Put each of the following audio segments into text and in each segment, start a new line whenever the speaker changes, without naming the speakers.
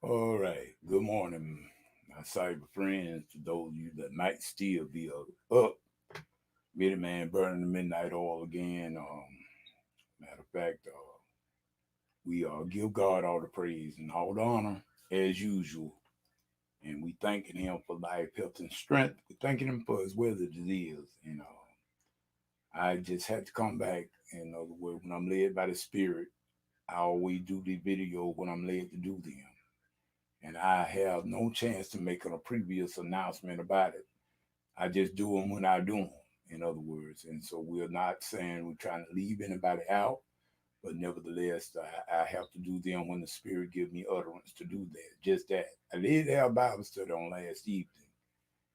All right. Good morning, my cyber friends. To those of you that might still be up, Bitty Man burning the midnight oil again. Matter of fact, we give God all the praise and all the honor as usual, and we thanking Him for life, health, and strength. We thanking Him for His weather disease. I just had to come back. In other words, when I'm led by the Spirit, I always do the video when I'm led to do them. And I have no chance to make a previous announcement about it. I just do them when I do them, in other words. And so we're not saying we're trying to leave anybody out, but nevertheless, I have to do them when the Spirit gives me utterance to do that. Just that. I did have Bible study on last evening,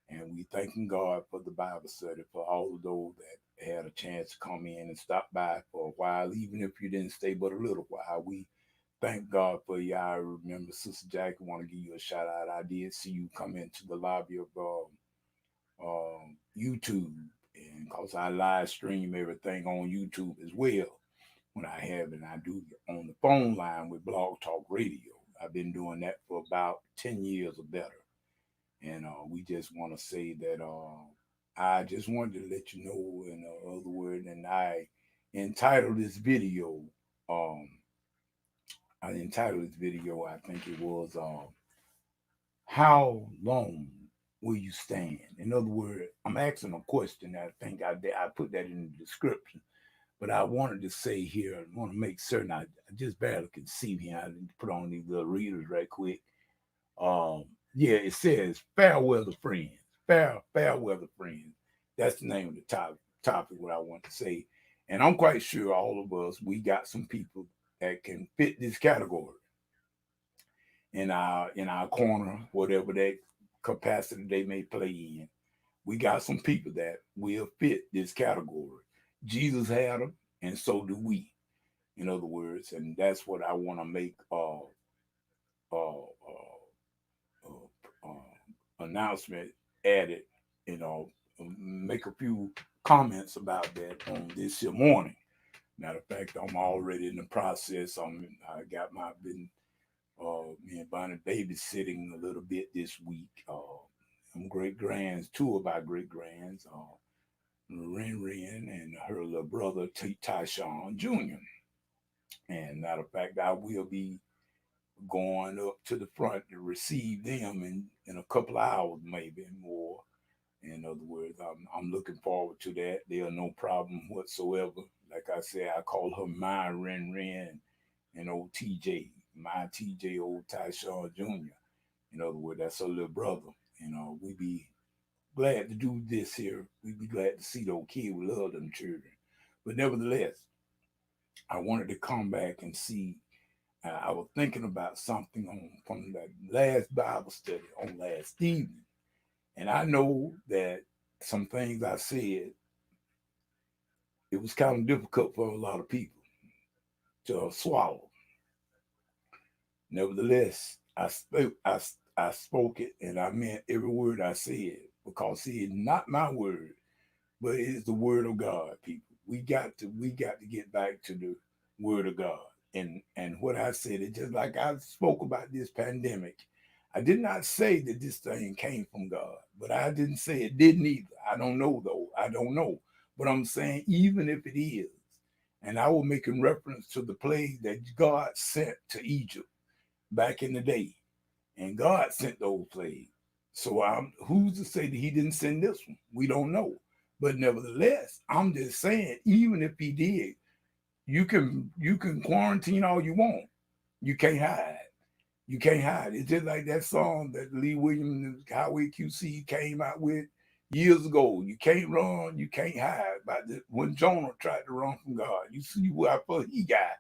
and we thanking God for the Bible study for all of those that had a chance to come in and stop by for a while, even if you didn't stay but a little while. We thank God for you. I remember Sister Jackie want to give you a shout out. I did see you come into the lobby of YouTube, and cause I live stream everything on YouTube as well. When I have it, I do on the phone line with Blog Talk Radio. I've been doing that for about 10 years or better, and we just want to say that I just wanted to let you know, in other words, and entitled this video. Um, I entitled this video. I think it was how long will you stand? In other words, I'm asking a question. I think I put that in the description, but I wanted to say here, I want to make certain I just barely can see here. I didn't put on these little readers right quick. Um, yeah, it says fair weather friends, fair weather friends. That's the name of the topic. What I want to say, and I'm quite sure all of us we got some people that can fit this category in our corner, whatever that capacity they may play in. We got some people that will fit this category. Jesus had them, and so do we. In other words, and that's what I want to make announcement added. You know, make a few comments about that on this here morning. Matter of fact, I'm already in the process. I got my been me and Bonnie babysitting a little bit this week. I'm great grands, two of our great grands, Ren Ren and her little brother Tyshawn Jr. And matter of fact, I will be going up to the front to receive them in a couple of hours, maybe more. In other words, I'm looking forward to that. There's no problem whatsoever. Like I said, I call her my Ren Ren and old TJ, my TJ, old Tyshawn Jr. In other words, that's her little brother. We be glad to do this here. We be glad to see those kids. We love them children. But nevertheless, I wanted to come back and see. I was thinking about something on from that last Bible study on last evening, and I know that some things I said it was kind of difficult for a lot of people to swallow. Nevertheless, I spoke it, and I meant every word I said because see, it's not my word, but it is the word of God. People, we got to get back to the word of God. And what I said, it just like I spoke about this pandemic. I did not say that this thing came from God, but I didn't say it didn't either. I don't know though. I don't know. But I'm saying even if it is, and I was making reference to the plague that God sent to Egypt back in the day, and God sent those plagues. So who's to say that He didn't send this one? We don't know. But nevertheless, I'm just saying, even if He did, you can quarantine all you want. You can't hide. You can't hide. It's just like that song that Lee Williams Highway QC came out with years ago. You can't run, you can't hide. About when Jonah tried to run from God, you see what he got.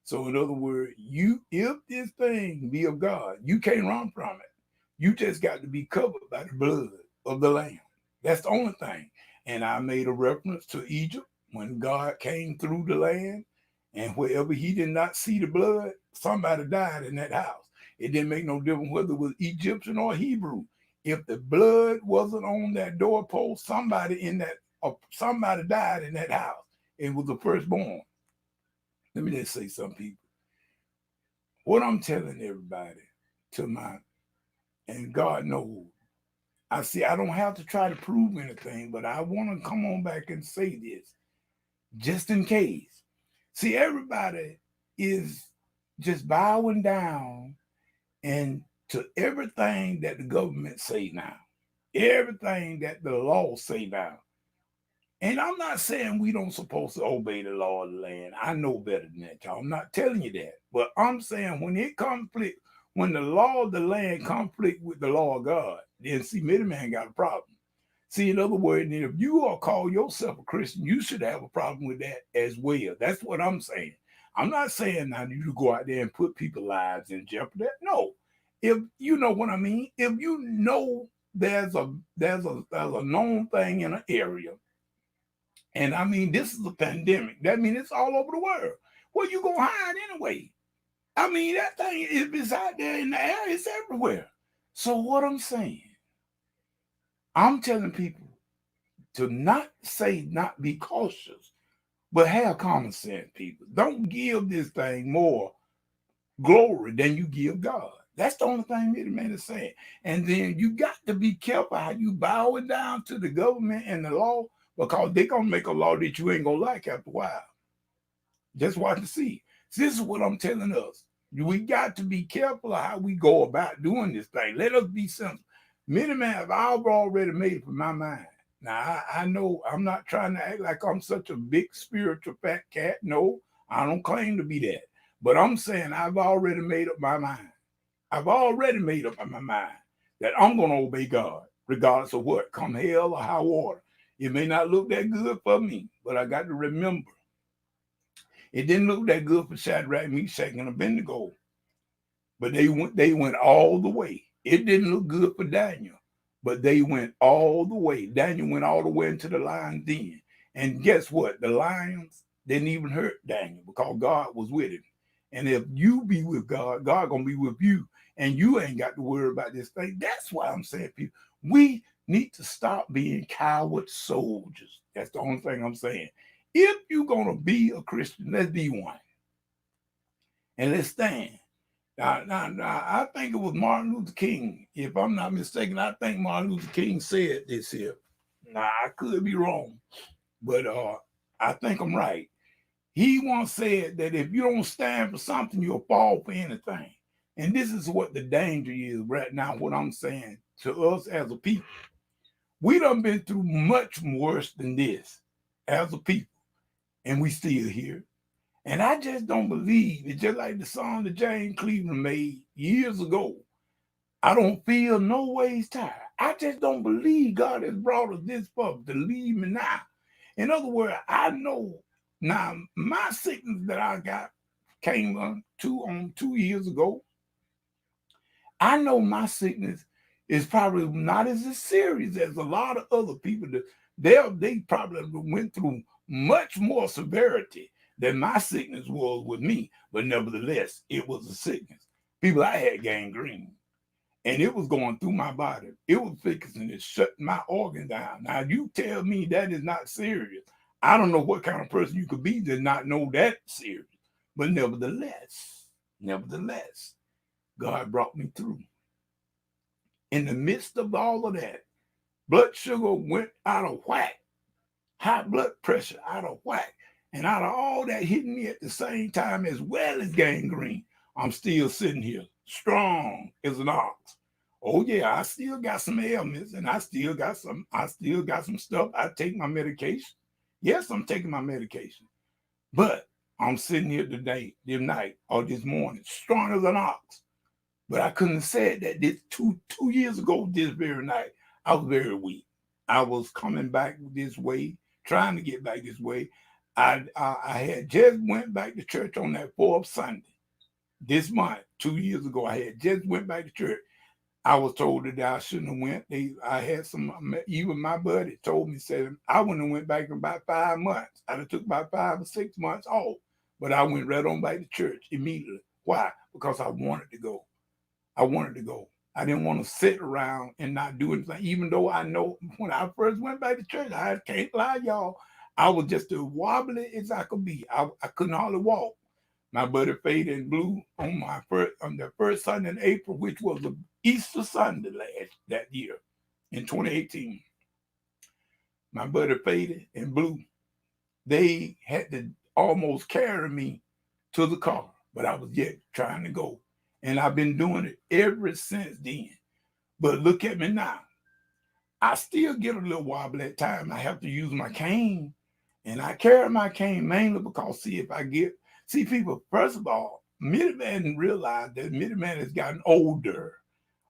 So in other words, you if this thing be of God, you can't run from it. You just got to be covered by the blood of the Lamb. That's the only thing. And I made a reference to Egypt when God came through the land, and wherever He did not see the blood, somebody died in that house. It didn't make no difference whether it was Egyptian or Hebrew. If the blood wasn't on that doorpost, somebody died in that house. It was the firstborn. Let me just say something, people. What I'm telling everybody to my, and God knows. I see I don't have to try to prove anything, but I want to come on back and say this just in case. See, everybody is just bowing down and to everything that the government say now, everything that the law say now. And I'm not saying we don't supposed to obey the law of the land. I know better than that, y'all. I'm not telling you that. But I'm saying when the law of the land conflict with the law of God, then see, middleman got a problem. See, in other words, if you are called yourself a Christian, you should have a problem with that as well. That's what I'm saying. I'm not saying now you go out there and put people's lives in jeopardy. No. If you know what I mean, if you know there's a known thing in an area, and I mean this is a pandemic, that means it's all over the world. Where you gonna hide anyway? I mean, that thing is out there in the air, it's everywhere. So what I'm saying, I'm telling people to not be cautious, but have common sense, people. Don't give this thing more glory than you give God. That's the only thing that the man is saying. And then you got to be careful how you bow it down to the government and the law, because they're going to make a law that you ain't going to like after a while. Just watch and see. This is what I'm telling us. We got to be careful of how we go about doing this thing. Let us be simple. Many men, I've already made up my mind. Now, I know I'm not trying to act like I'm such a big spiritual fat cat. No, I don't claim to be that. But I'm saying I've already made up my mind. I've already made up my mind that I'm going to obey God, regardless of what, come hell or high water. It may not look that good for me, but I got to remember, it didn't look that good for Shadrach, Meshach, and Abednego. But they went all the way. It didn't look good for Daniel, but they went all the way. Daniel went all the way into the lion's den. And guess what? The lions didn't even hurt Daniel because God was with him. And if you be with God, God gonna be with you. And you ain't got to worry about this thing. That's why I'm saying, people, we need to stop being coward soldiers. That's the only thing I'm saying. If you're gonna be a Christian, let's be one. And let's stand. Now, I think it was Martin Luther King. If I'm not mistaken, I think Martin Luther King said this here. Now, I could be wrong, but I think I'm right. He once said that if you don't stand for something, you'll fall for anything. And this is what the danger is right now, what I'm saying to us as a people. We done been through much worse than this as a people, and we still here. And I just don't believe it. Just like the song that James Cleveland made years ago. I don't feel no ways tired. I just don't believe God has brought us this far to leave me now. In other words, I know now my sickness that I got came on 2 years ago. I know my sickness is probably not as serious as a lot of other people. They probably went through much more severity than my sickness was with me. But nevertheless, it was a sickness. People, I had gangrene. And it was going through my body. It was fixing to shut my organ down. Now, you tell me that is not serious. I don't know what kind of person you could be to not know that serious. But nevertheless, God brought me through. In the midst of all of that, blood sugar went out of whack. High blood pressure out of whack. And out of all that hitting me at the same time as well as gangrene, I'm still sitting here strong as an ox. Oh yeah, I still got some ailments and I still got some stuff. I take my medication. Yes, I'm taking my medication. But I'm sitting here today, this night, or this morning, strong as an ox. But I couldn't have said that this two years ago, this very night, I was very weak. I was coming back this way, trying to get back this way. I had just went back to church on that 4th Sunday this month. 2 years ago, I had just went back to church. I was told that I shouldn't have went. I had even my buddy told me, said I wouldn't have went back in about 5 months. I'd have took about 5 or 6 months off. But I went right on back to church immediately. Why? Because I wanted to go. I didn't want to sit around and not do anything, even though I know when I first went back to church, I can't lie, y'all. I was just as wobbly as I could be. I couldn't hardly walk. My buddy Fade and Blue on the first Sunday in April, which was the Easter Sunday that year in 2018. My buddy Fade and Blue, they had to almost carry me to the car, but I was yet trying to go. And I've been doing it ever since then. But look at me now. I still get a little wobble at times. I have to use my cane. And I carry my cane mainly because, people, first of all, Minuteman didn't realize that Minuteman has gotten older.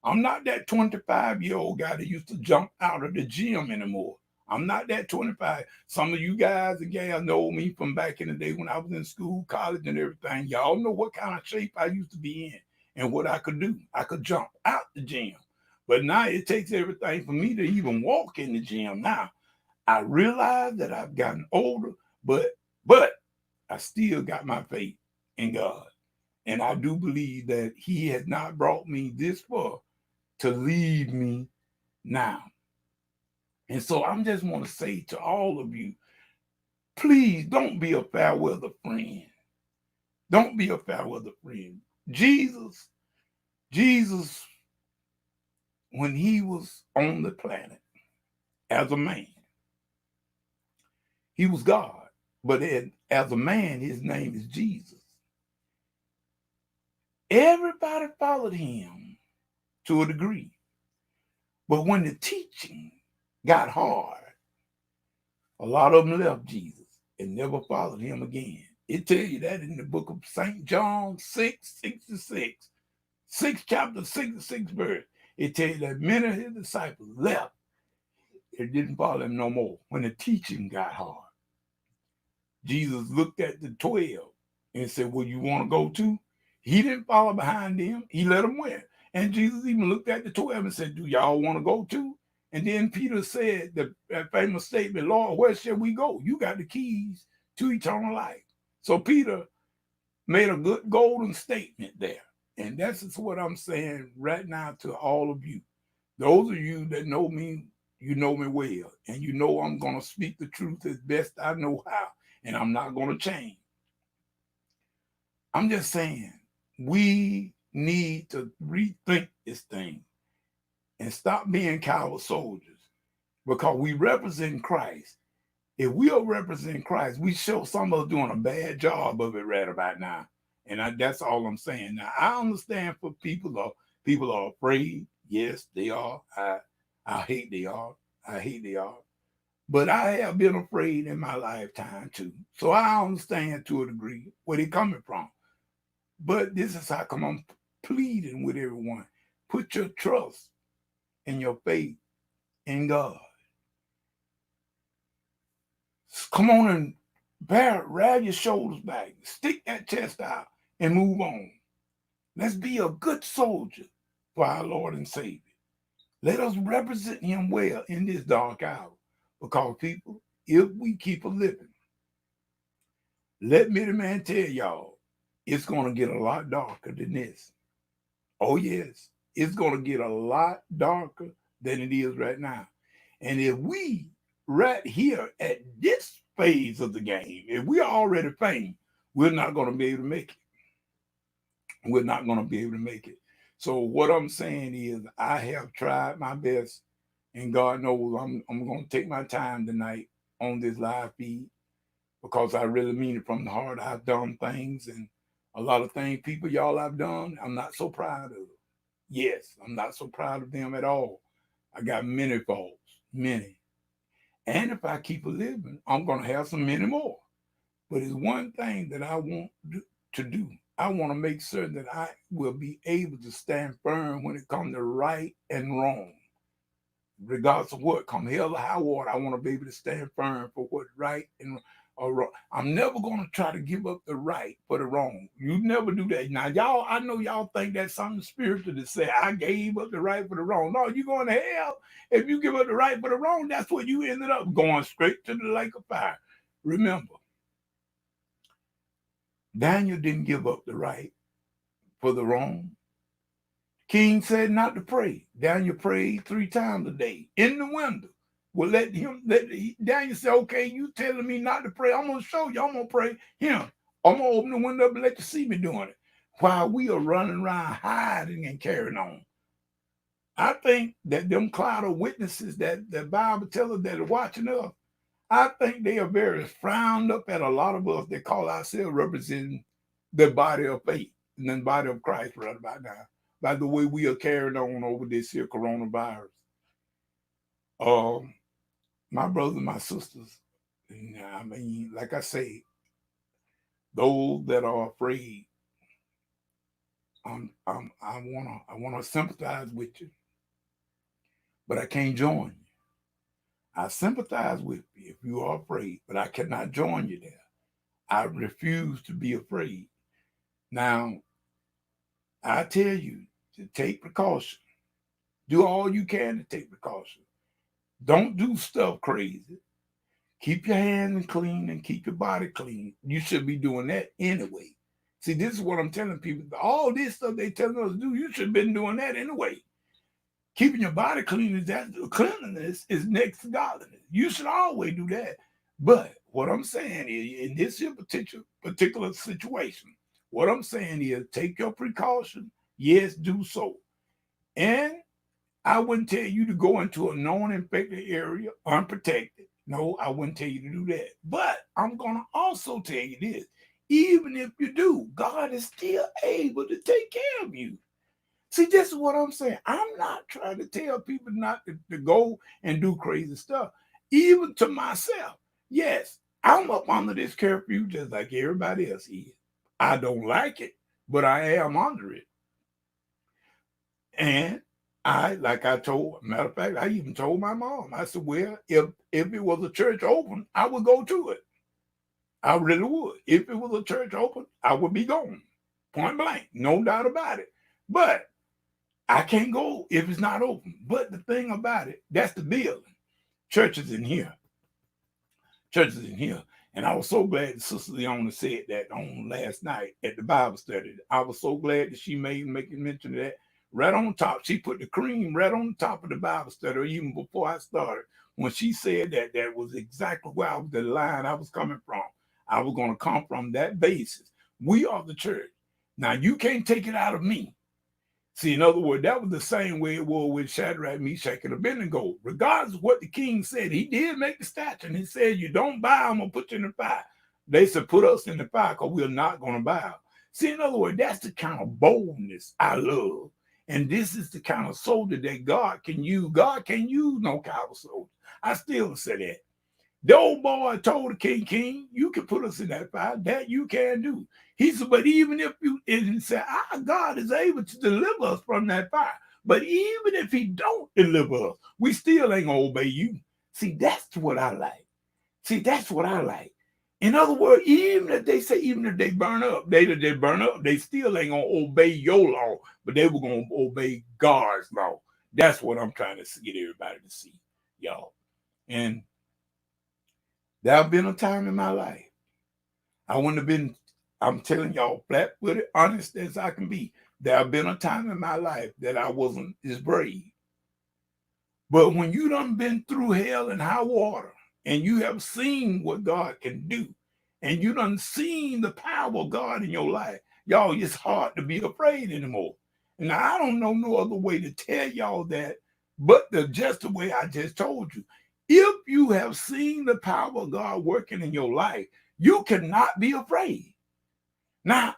I'm not that 25-year-old guy that used to jump out of the gym anymore. I'm not that 25. Some of you guys and gals know me from back in the day when I was in school, college, and everything. Y'all know what kind of shape I used to be in and what I could do. I could jump out the gym. But now it takes everything for me to even walk in the gym. Now, I realize that I've gotten older, but I still got my faith in God. And I do believe that he has not brought me this far to leave me now. And so I just want to say to all of you, please don't be a fair weather friend. Don't be a fair weather friend. Jesus, when he was on the planet as a man, he was God. But as a man, his name is Jesus. Everybody followed him to a degree. But when the teaching got hard, a lot of them left Jesus and never followed him again. It tells you that in the book of St. John 6:66, 6th chapter, 66th verse. It tells you that many of his disciples left and didn't follow him no more when the teaching got hard. Jesus looked at the 12 and said, well, you want to go too? He didn't follow behind them. He let them win. And Jesus even looked at the 12 and said, do y'all want to go too? And then Peter said that famous statement, Lord, where shall we go? You got the keys to eternal life. So Peter made a good golden statement there. And that's just what I'm saying right now to all of you. Those of you that know me, you know me well. And you know I'm going to speak the truth as best I know how. And I'm not going to change. I'm just saying, we need to rethink this thing and stop being coward soldiers because we represent Christ. If we are representing Christ, we show some of us doing a bad job of it right about now. And that's all I'm saying. Now, I understand for people are afraid. Yes, they are. I hate they are. I hate they are. But I have been afraid in my lifetime too. So I understand to a degree where they're coming from. But this is how come I'm pleading with everyone. Put your trust and your faith in God. Come on and rab your shoulders back. Stick that chest out and move on. Let's be a good soldier for our Lord and Savior. Let us represent him well in this dark hour. Because people, if we keep a living, let Minuteman tell y'all, it's going to get a lot darker than this. Oh, yes. It's going to get a lot darker than it is right now. And if we, right here at this phase of the game, if we're already famed, we're not going to be able to make it. We're not going to be able to make it. So what I'm saying is I have tried my best, and God knows I'm going to take my time tonight on this live feed because I really mean it from the heart. I've done things, and a lot of things people y'all I've done, I'm not so proud of. Yes, I'm not so proud of them at all. I got many faults, many. And if I keep living, I'm going to have some many more. But it's one thing that I want to do. I want to make certain that I will be able to stand firm when it comes to right and wrong. Regardless of what, come hell or high water, I want to be able to stand firm for what's right and wrong. I'm never going to try to give up the right for the wrong. You never do that. Now, y'all, I know y'all think that's something spiritual to say, I gave up the right for the wrong. No, you're going to hell. If you give up the right for the wrong, that's what you ended up going straight to the lake of fire. Remember, Daniel didn't give up the right for the wrong. King said not to pray. Daniel prayed 3 times a day in the window. Well, Daniel said, okay, you telling me not to pray. I'm going to show you. I'm going to pray him. I'm gonna open the window up and let you see me doing it. While we are running around hiding and carrying on. I think that them cloud of witnesses that the Bible tells us that are watching us, I think they are very frowned up at a lot of us that call ourselves representing the body of faith and the body of Christ right about now, by the way we are carrying on over this here coronavirus. My brothers and my sisters, I mean, like I say, those that are afraid, I wanna sympathize with you, but I can't join you. I sympathize with you if you are afraid, but I cannot join you there. I refuse to be afraid. Now, I tell you to take precaution. Do all you can to take precaution. Don't do stuff crazy. Keep your hands clean and keep your body clean. You should be doing that anyway. See, this is what I'm telling people. All this stuff they telling us to do, you should have been doing that anyway. Keeping your body clean is that cleanliness is next to godliness. You should always do that. But what I'm saying is, in this particular situation, what I'm saying is take your precaution. Yes, do so. And I wouldn't tell you to go into a known infected area unprotected. No, I wouldn't tell you to do that. But I'm going to also tell you this. Even if you do, God is still able to take care of you. See, this is what I'm saying. I'm not trying to tell people not to go and do crazy stuff. Even to myself. Yes, I'm up under this curfew just like everybody else is. I don't like it, but I am under it. And like I told, matter of fact, I even told my mom, I said, well, if it was a church open, I would go to it. I really would. If it was a church open, I would be gone. Point blank. No doubt about it. But I can't go if it's not open. But the thing about it, that's the building. Churches in here. Churches in here. And I was so glad that Sister Leona said that on last night at the Bible study. I was so glad that she made mention of that. Right on top, she put the cream right on the top of the Bible study, even before I started. When she said that, that was exactly where the line I was coming from. I was going to come from that basis. We are the church. Now, you can't take it out of me. See, in other words, that was the same way it was with Shadrach, Meshach, and Abednego. Regardless of what the king said, he did make the statue, and he said, you don't bow, I'm going to put you in the fire. They said, put us in the fire because we're not going to bow. See, in other words, that's the kind of boldness I love. And this is the kind of soldier that God can use. God can't use no coward soldier. I still say that. The old boy told the king, you can put us in that fire. That you can do. He said, but even if you, and he said, our God is able to deliver us from that fire. But even if he don't deliver us, we still ain't going to obey you. See, that's what I like. See, that's what I like. In other words, even if they burn up, they still ain't going to obey your law, but they were going to obey God's law. That's what I'm trying to get everybody to see, y'all. And there have been a time in my life I wouldn't have been, I'm telling y'all, flat-footed, honest as I can be. There have been a time in my life that I wasn't as brave. But when you done been through hell and high water, and you have seen what God can do, and you done seen the power of God in your life, y'all, it's hard to be afraid anymore. And I don't know no other way to tell y'all that, but just the way I just told you. If you have seen the power of God working in your life, you cannot be afraid. Now,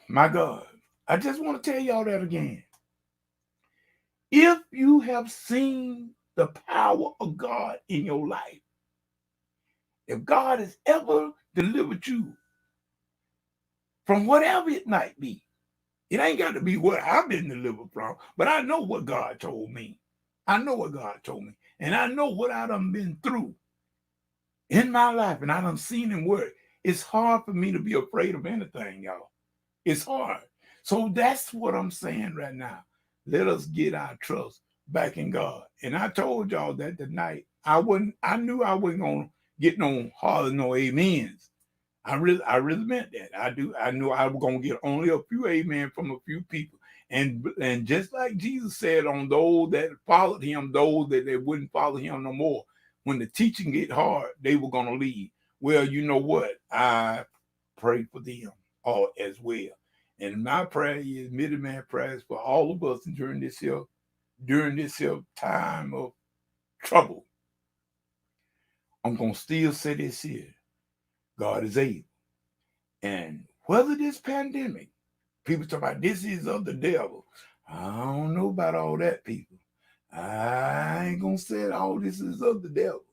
my God, I just want to tell y'all that again. If you have seen the power of God in your life, if God has ever delivered you from whatever it might be, it ain't got to be what I've been delivered from, but I know what God told me. I know what God told me. And I know what I done been through in my life, and I done seen him work. It's hard for me to be afraid of anything, y'all. It's hard. So that's what I'm saying right now. Let us get our trust back in God. And I told y'all that tonight. I knew I wasn't gonna get no hardly no amens. I really meant that. I knew I was gonna get only a few amen from a few people. And just like Jesus said on those that followed him, those that they wouldn't follow him no more. when the teaching get hard, they were going to leave. Well, you know what? I pray for them all as well. And my prayer is, Middleman prayers for all of us during this here time of trouble. I'm going to still say this here. God is able. And whether this pandemic, people talk about this is of the devil. I don't know about all that, people. I ain't going to say all this is of the devil.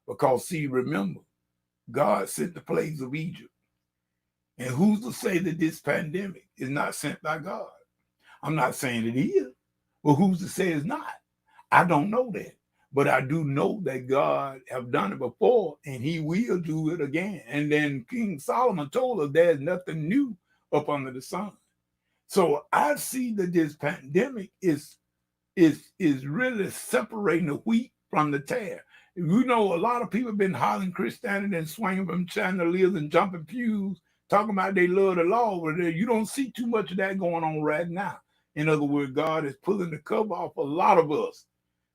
Because, see, remember, God sent the plagues of Egypt. And who's to say that this pandemic is not sent by God? I'm not saying it is, but who's to say it's not? I don't know that. But I do know that God have done it before, and he will do it again. And then King Solomon told us there's nothing new up under the sun. So I see that this pandemic is really separating the wheat from the tare. You know, a lot of people have been hollering Christianity and swinging from chandeliers and jumping pews, talking about they love the law, but you don't see too much of that going on right now. In other words, God is pulling the cover off a lot of us.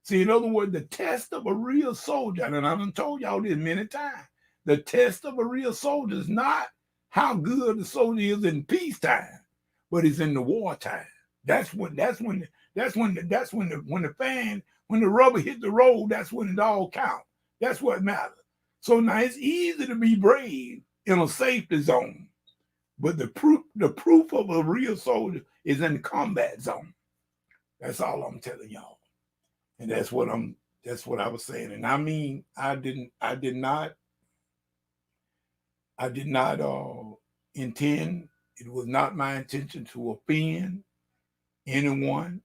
See, in other words, the test of a real soldier, and I've told y'all this many times, the test of a real soldier is not how good the soldier is in peacetime, but it's in the wartime. When the rubber hit the road, that's when it all counts. That's what matters. So now it's easy to be brave in a safety zone, but the proof of a real soldier is in the combat zone. That's all I'm telling y'all. And that's what I was saying. And I mean, I did not intend, it was not my intention to offend anyone.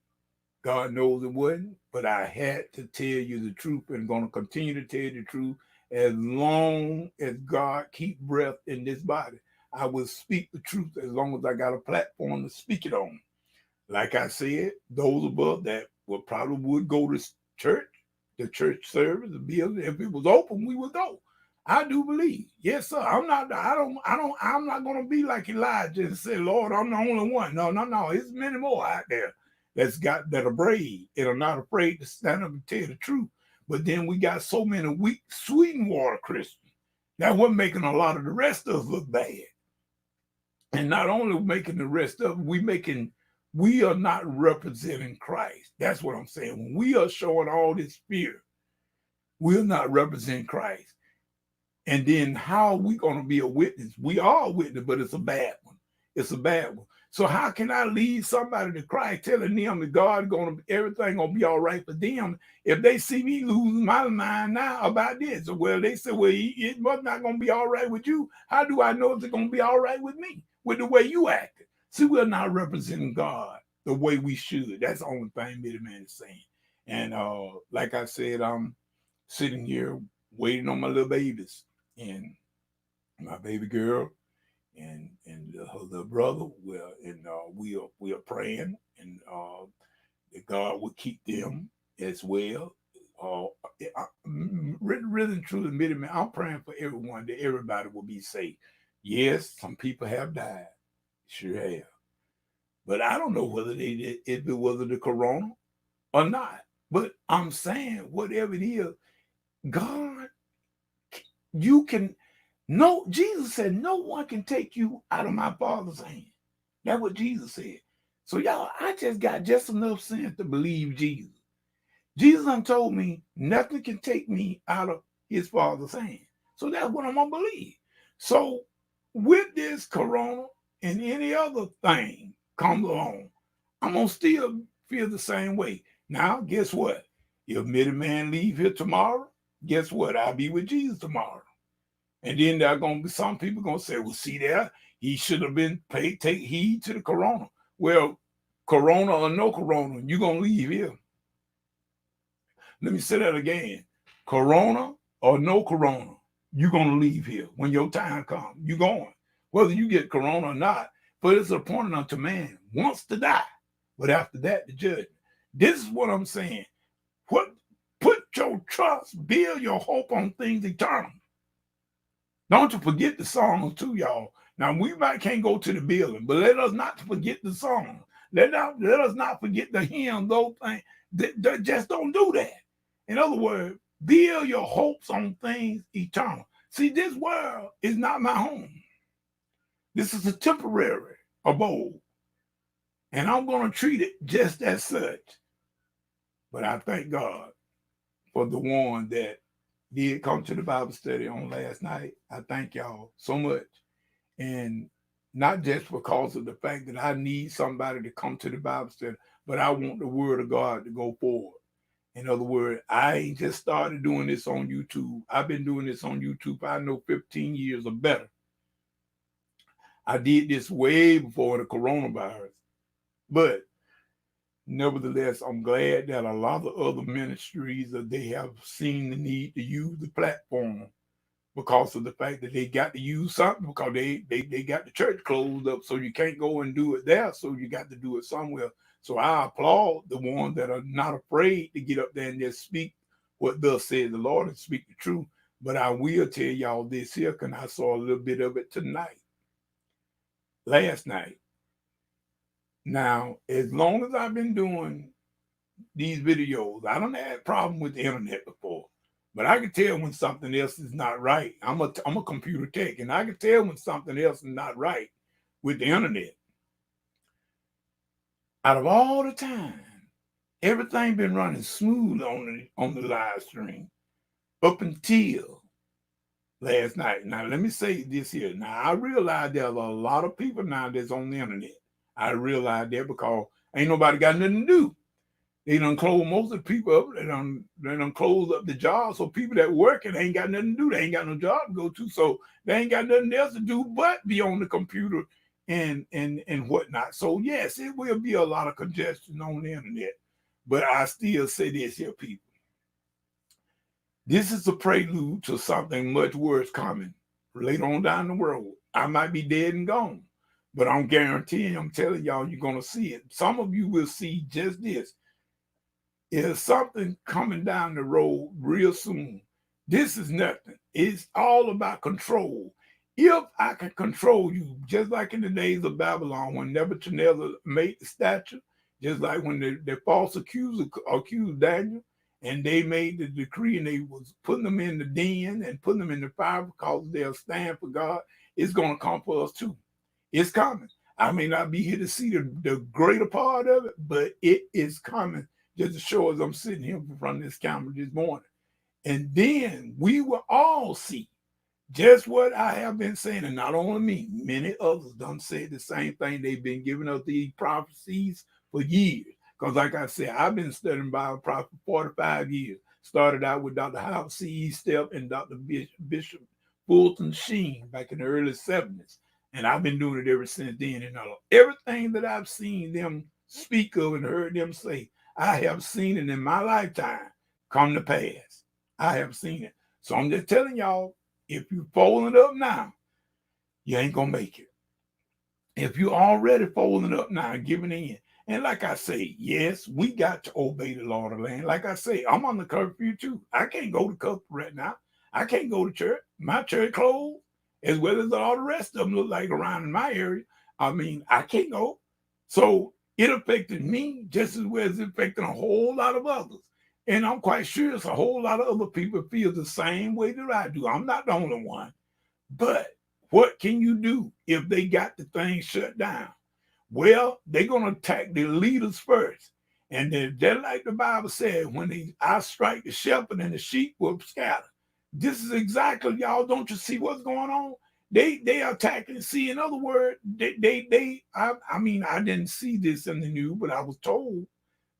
God knows it wasn't, but I had to tell you the truth, and going to continue to tell you the truth as long as God keep breath in this body. I will speak the truth as long as I got a platform to speak it on. Like I said, those of us that would go to church, the church service, the building, if it was open, we would go. I do believe. Yes, sir. I'm not going to be like Elijah and say, Lord, I'm the only one. No. There's many more out there that are brave and are not afraid to stand up and tell the truth. But then we got so many weak, Swedenwater Christians. That's what making a lot of the rest of us look bad. And not only making the rest of us, we are not representing Christ. That's what I'm saying. When we are showing all this fear, we're not representing Christ. And then how are we going to be a witness? We are a witness, but it's a bad one. It's a bad one. So how can I lead somebody to Christ telling them that everything going to be all right for them if they see me losing my mind now about this? Well, they say, well, it must not going to be all right with you. How do I know if it's going to be all right with me, with the way you acted? See, we're not representing God the way we should. That's the only thing Middleman is saying. And like I said, I'm sitting here waiting on my little babies, and my baby girl and her little brother. Well, and we are praying, and that God will keep them as well. Really and truly, Middleman, I'm praying for everyone, that everybody will be safe. Yes, some people have died. Sure have. But I don't know whether if it was the corona or not. But I'm saying, whatever it is, God, you can, no, Jesus said, no one can take you out of my Father's hand. That's what Jesus said. So y'all, I just got just enough sense to believe Jesus. Jesus done told me nothing can take me out of his Father's hand. So that's what I'm going to believe. So with this corona and any other thing comes along, I'm going to still feel the same way. Now, guess what? If Middleman leave here tomorrow, guess what? I'll be with Jesus tomorrow. And then there are going to be some people going to say, well, see there, he should have been take heed to the corona. Well, corona or no corona, you're going to leave here. Let me say that again. Corona or no corona, you're going to leave here. When your time comes, you're going. Whether you get corona or not, but it's appointed unto man wants to die. But after that, the judgment. This is what I'm saying. Put your trust, build your hope on things eternal. Don't you forget the songs too, y'all. Now, we can't go to the building, but let us not forget the song. Let us not forget the hymn, those things. Just don't do that. In other words, Build your hopes on things eternal. See, this world is not my home. This is a temporary abode, and I'm going to treat it just as such. But I thank God for the one that did come to the Bible study on last night. I thank y'all so much. And not just because of the fact that I need somebody to come to the Bible study, but I want the word of God to go forward. In other words, I ain't just started doing this on YouTube. I've been doing this on YouTube, I know 15 years or better. I did this way before the coronavirus. But nevertheless, I'm glad that a lot of other ministries they have seen the need to use the platform because of the fact that they got to use something because they got the church closed up, so you can't go and do it there. So you got to do it somewhere. So I applaud the ones that are not afraid to get up there and just speak what thus said the Lord and speak the truth. But I will tell y'all this here, because I saw a little bit of it last night. Now, as long as I've been doing these videos, I don't have a problem with the internet before. But I can tell when something else is not right. I'm a computer tech, and I can tell when something else is not right with the internet. Out of all the time, everything been running smooth on the live stream up until last night. Now let me say this here. Now I realize there's a lot of people now that's on the internet. I realize that because ain't nobody got nothing to do. They done close most of the people up. They done close up the jobs. So people that working ain't got nothing to do. They ain't got no job to go to. So they ain't got nothing else to do but be on the computer and whatnot. So yes, it will be a lot of congestion on the internet. But I still say this here, people. This is a prelude to something much worse coming later on down the road. I might be dead and gone, but I'm guaranteeing, I'm telling y'all, you're going to see it. Some of you will see just this. Is something coming down the road real soon. This is nothing. It's all about control. If I can control you, just like in the days of Babylon, when Nebuchadnezzar made the statue, just like when the false accuser accused Daniel, and they made the decree and they was putting them in the den and putting them in the fire because they'll stand for God, it's going to come for us too. It's coming. I may not be here to see the greater part of it, but it is coming. Just to show as I'm sitting here in front of this camera this morning. And then we will all see just what I have been saying, and not only me, many others done said the same thing. They've been giving us these prophecies for years. Because like I said, I've been studying Bible prophecy for 45 years. Started out with Dr. Howard C. Stepp and Dr. Bishop Fulton Sheen back in the early 70s. And I've been doing it ever since then. And everything that I've seen them speak of and heard them say, I have seen it in my lifetime come to pass. I have seen it. So I'm just telling y'all, if you're folding up now, you ain't going to make it. If you're already folding up now and giving in, and like I say, yes, we got to obey the law of the land. Like I say, I'm on the curfew too. I can't go to curfew right now. I can't go to church. My church closed, as well as all the rest of them look like around in my area. I mean, I can't go. So it affected me just as well as it affected a whole lot of others. And I'm quite sure it's a whole lot of other people feel the same way that I do. I'm not the only one. But what can you do if they got the thing shut down? Well, they're going to attack the leaders first. And then, just like the Bible said, when I strike the shepherd and the sheep will scatter. This is exactly, y'all, don't you see what's going on? They are attacking. See, in other words, I mean, I didn't see this in the news, but I was told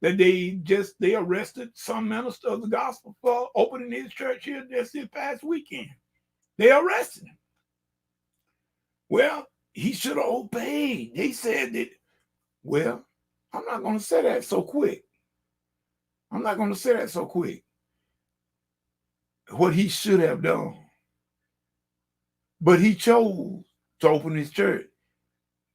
that they arrested some minister of the gospel for opening his church here just this past weekend. They arrested him. Well, he should have obeyed. They said that, well, I'm not going to say that so quick. I'm not going to say that so quick. What he should have done. But he chose to open his church.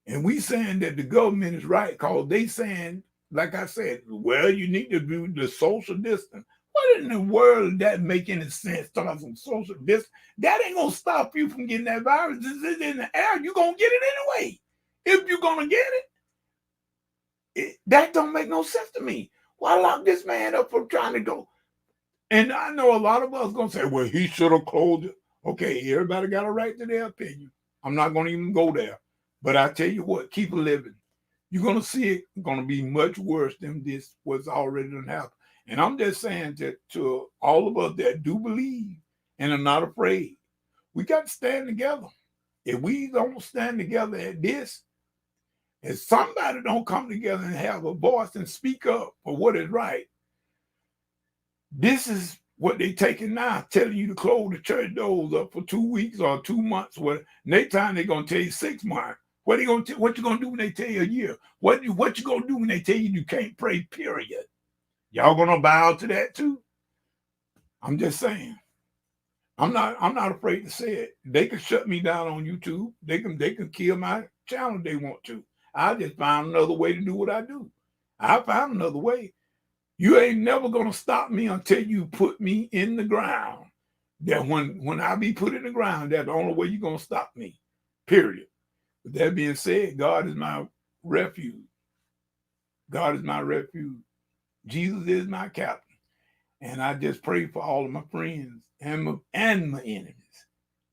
And we saying that the government is right because they saying, like I said, well, you need to do the social distance. What in the world did that make any sense? Talking some social distance. That ain't going to stop you from getting that virus. It's in the air. You're going to get it anyway. If you're going to get it, that don't make no sense to me. Why lock this man up for trying to go? And I know a lot of us gonna say, well, he should have closed it. Okay, everybody got a right to their opinion. I'm not gonna even go there. But I tell you what, keep living. You're gonna see it gonna be much worse than this was already done happen. And I'm just saying that to all of us that do believe and are not afraid, we got to stand together. If we don't stand together at this, if somebody don't come together and have a voice and speak up for what is right, this is what they taking now, telling you to close the church doors up for 2 weeks or 2 months. Well, next time they're gonna tell you 6 months. What you gonna do when they tell you a year? What you gonna do when they tell you you can't pray? Period. Y'all gonna bow to that too? I'm just saying. I'm not afraid to say it. They can shut me down on YouTube. They can kill my channel if they want to. I just found another way to do what I do. I found another way. You ain't never gonna stop me until you put me in the ground. That when I be put in the ground, that's the only way you're gonna stop me. Period. With that being said, God is my refuge. God is my refuge. Jesus is my captain. And I just pray for all of my friends and my enemies.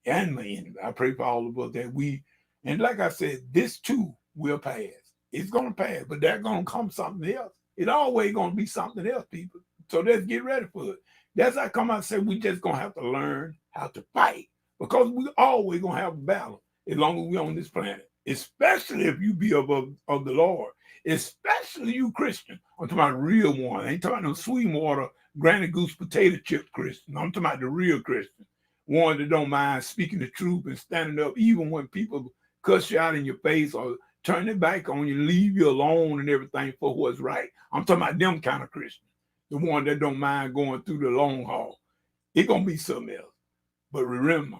And my enemies. I pray for all of us that and like I said, this too will pass. It's gonna pass, but there's gonna come something else. It's always gonna be something else, people. So let's get ready for it. That's how come I say we just gonna have to learn how to fight. Because we always gonna have a battle as long as we're on this planet. Especially if you be of the Lord. Especially you Christian. I'm talking about real one. I ain't talking about no Sweetwater, Granny Goose potato chip Christian. I'm talking about the real Christian. One that don't mind speaking the truth and standing up even when people cuss you out in your face or turn it back on you, leave you alone and everything for what's right. I'm talking about them kind of Christians. The one that don't mind going through the long haul. It's going to be something else. But remember,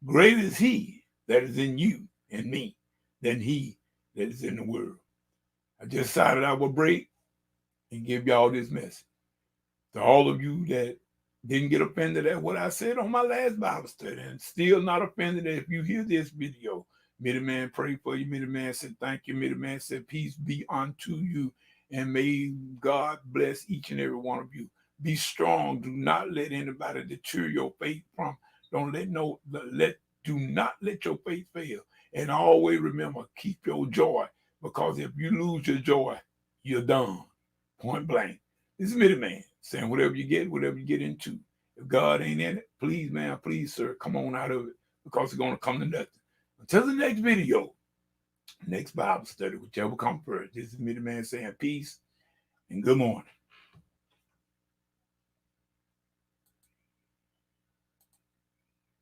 greater is he that is in you and me than he that is in the world. I just decided I would break and give y'all this message. To all of you that didn't get offended at what I said on my last Bible study and still not offended if you hear this video. Middleman pray for you. Middleman said thank you. Middleman said peace be unto you. And may God bless each and every one of you. Be strong. Do not let anybody deter your faith from. Do not let your faith fail. And always remember, keep your joy. Because if you lose your joy, you're done. Point blank. This is Middleman saying whatever you get into. If God ain't in it, please, man, please, sir, come on out of it because it's going to come to nothing. Until the next video, next Bible study, whichever comes first. This is Middleman saying peace and good morning.